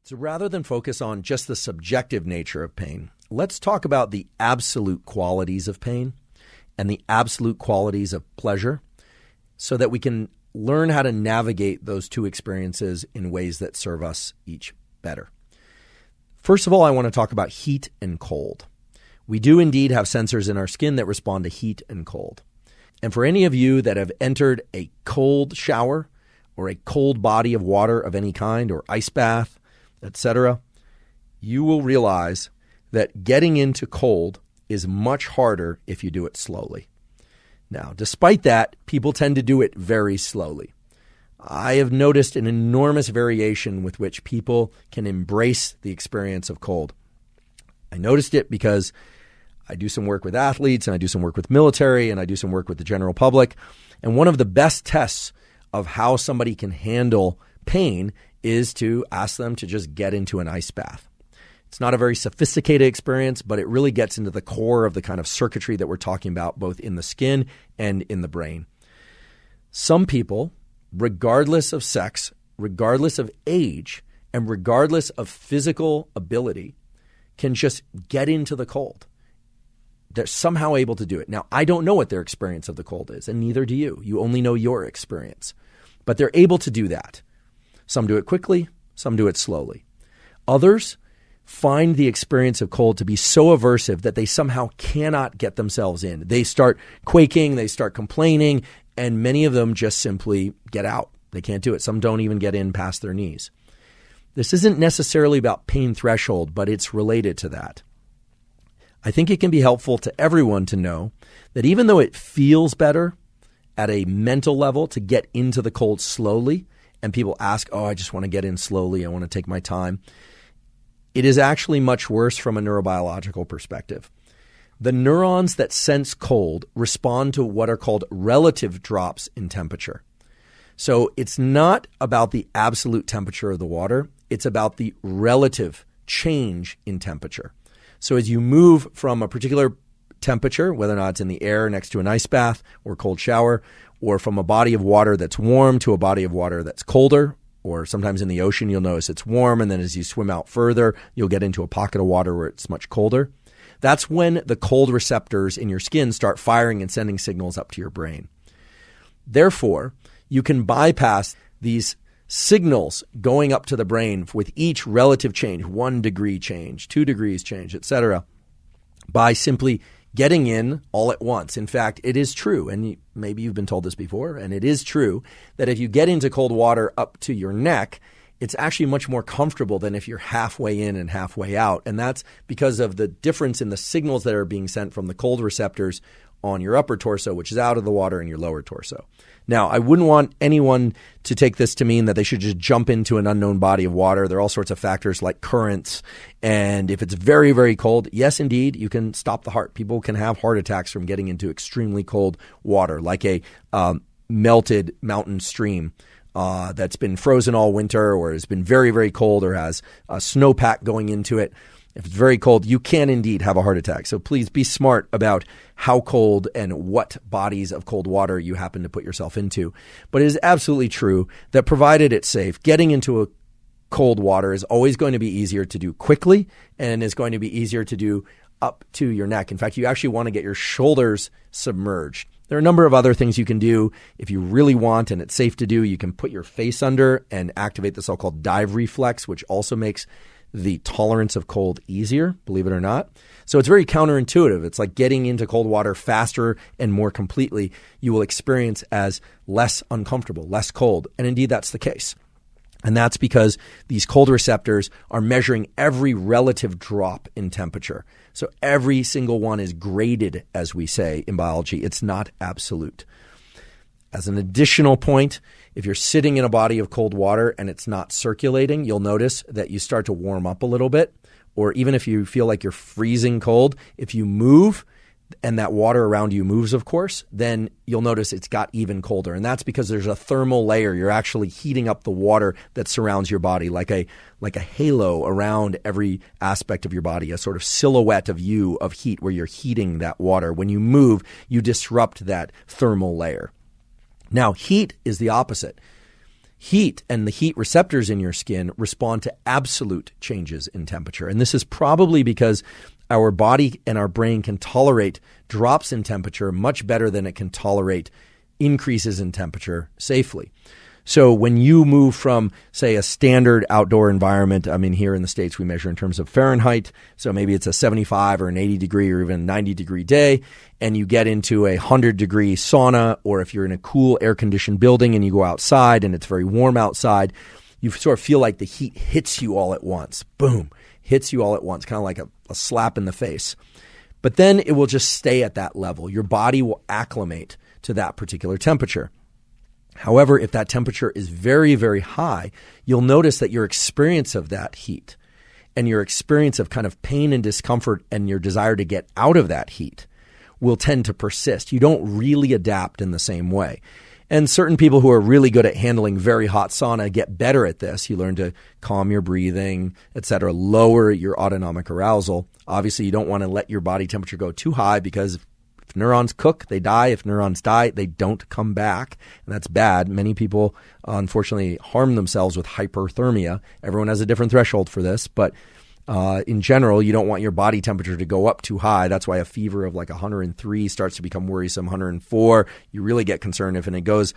So rather than focus on just the subjective nature of pain, let's talk about the absolute qualities of pain and the absolute qualities of pleasure so that we can learn how to navigate those two experiences in ways that serve us each better. First of all, I want to talk about heat and cold. We do indeed have sensors in our skin that respond to heat and cold. And for any of you that have entered a cold shower or a cold body of water of any kind or ice bath, etc., you will realize that getting into cold is much harder if you do it slowly. Now, despite that, people tend to do it very slowly. I have noticed an enormous variation with which people can embrace the experience of cold. I noticed it because I do some work with athletes and I do some work with military and I do some work with the general public. And one of the best tests of how somebody can handle pain is to ask them to just get into an ice bath. It's not a very sophisticated experience, but it really gets into the core of the kind of circuitry that we're talking about, both in the skin and in the brain. Some people, regardless of sex, regardless of age, and regardless of physical ability, can just get into the cold. They're somehow able to do it. Now, I don't know what their experience of the cold is, and neither do you. You only know your experience. But they're able to do that. Some do it quickly, some do it slowly. Others find the experience of cold to be so aversive that they somehow cannot get themselves in. They start quaking, they start complaining, and many of them just simply get out. They can't do it. Some don't even get in past their knees. This isn't necessarily about pain threshold, but it's related to that. I think it can be helpful to everyone to know that even though it feels better at a mental level to get into the cold slowly, and people ask, I just want to get in slowly, I want to take my time, it is actually much worse from a neurobiological perspective. The neurons that sense cold respond to what are called relative drops in temperature. So it's not about the absolute temperature of the water, it's about the relative change in temperature. So as you move from a particular temperature, whether or not it's in the air next to an ice bath or cold shower, or from a body of water that's warm to a body of water that's colder, or sometimes in the ocean, you'll notice it's warm, and then as you swim out further, you'll get into a pocket of water where it's much colder. That's when the cold receptors in your skin start firing and sending signals up to your brain. Therefore, you can bypass these signals going up to the brain with each relative change, 1 degree change, 2 degrees change, etc., by simply getting in all at once. In fact, it is true, and maybe you've been told this before, and it is true that if you get into cold water up to your neck, it's actually much more comfortable than if you're halfway in and halfway out. And that's because of the difference in the signals that are being sent from the cold receptors on your upper torso, which is out of the water, and your lower torso. Now, I wouldn't want anyone to take this to mean that they should just jump into an unknown body of water. There are all sorts of factors like currents. And if it's very, very cold, yes, indeed, you can stop the heart. People can have heart attacks from getting into extremely cold water, like a melted mountain stream that's been frozen all winter, or has been very, very cold, or has a snowpack going into it. If it's very cold, you can indeed have a heart attack. So please be smart about how cold and what bodies of cold water you happen to put yourself into. But it is absolutely true that provided it's safe, getting into a cold water is always going to be easier to do quickly and is going to be easier to do up to your neck. In fact, you actually want to get your shoulders submerged. There are a number of other things you can do if you really want and it's safe to do. You can put your face under and activate the so-called dive reflex, which also makes the tolerance of cold easier, believe it or not. So it's very counterintuitive. It's like getting into cold water faster and more completely you will experience as less uncomfortable, less cold. And indeed, that's the case. And that's because these cold receptors are measuring every relative drop in temperature. So every single one is graded, as we say in biology. It's not absolute. As an additional point, if you're sitting in a body of cold water and it's not circulating, you'll notice that you start to warm up a little bit. Or even if you feel like you're freezing cold, if you move and that water around you moves, of course, then you'll notice it's got even colder. And that's because there's a thermal layer. You're actually heating up the water that surrounds your body like a halo around every aspect of your body, a sort of silhouette of you of heat where you're heating that water. When you move, you disrupt that thermal layer. Now, heat is the opposite. Heat and the heat receptors in your skin respond to absolute changes in temperature. And this is probably because our body and our brain can tolerate drops in temperature much better than it can tolerate increases in temperature safely. So when you move from, say, a standard outdoor environment, I mean, here in the States, we measure in terms of Fahrenheit. So maybe it's a 75 or an 80 degree or even 90 degree day, and you get into a 100 degree sauna, or if you're in a cool air conditioned building and you go outside and it's very warm outside, you sort of feel like the heat hits you all at once. Boom, hits you all at once, kind of like a slap in the face. But then it will just stay at that level. Your body will acclimate to that particular temperature. However, if that temperature is very, very high, you'll notice that your experience of that heat and your experience of kind of pain and discomfort and your desire to get out of that heat will tend to persist. You don't really adapt in the same way. And certain people who are really good at handling very hot sauna get better at this. You learn to calm your breathing, etc., lower your autonomic arousal. Obviously, you don't want to let your body temperature go too high, because if neurons cook, they die. If neurons die, they don't come back. And that's bad. Many people, unfortunately, harm themselves with hyperthermia. Everyone has a different threshold for this. But in general, you don't want your body temperature to go up too high. That's why a fever of like 103 starts to become worrisome. 104, you really get concerned. If it goes,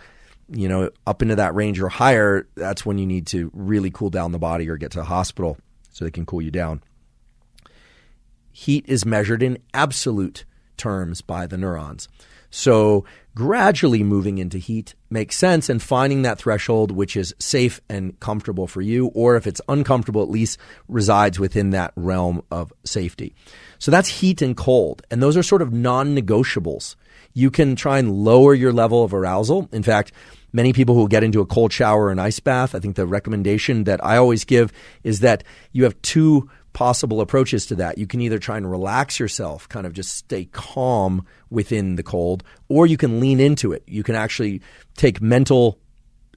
up into that range or higher, that's when you need to really cool down the body or get to the hospital so they can cool you down. Heat is measured in absolute terms by the neurons. So gradually moving into heat makes sense, and finding that threshold which is safe and comfortable for you, or if it's uncomfortable, at least resides within that realm of safety. So that's heat and cold, and those are sort of non-negotiables. You can try and lower your level of arousal. In fact, many people who get into a cold shower or an ice bath, I think the recommendation that I always give is that you have two possible approaches to that. You can either try and relax yourself, kind of just stay calm within the cold, or you can lean into it. You can actually take mental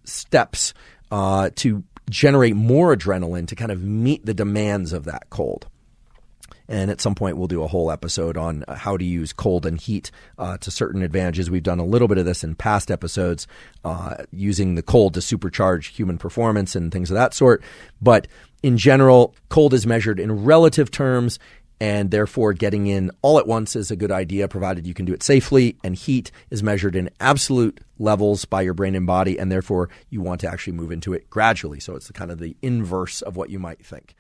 steps to generate more adrenaline to kind of meet the demands of that cold. And at some point, we'll do a whole episode on how to use cold and heat to certain advantages. We've done a little bit of this in past episodes, using the cold to supercharge human performance and things of that sort. But in general, cold is measured in relative terms, and therefore getting in all at once is a good idea, provided you can do it safely. And heat is measured in absolute levels by your brain and body, and therefore you want to actually move into it gradually. So it's kind of the inverse of what you might think.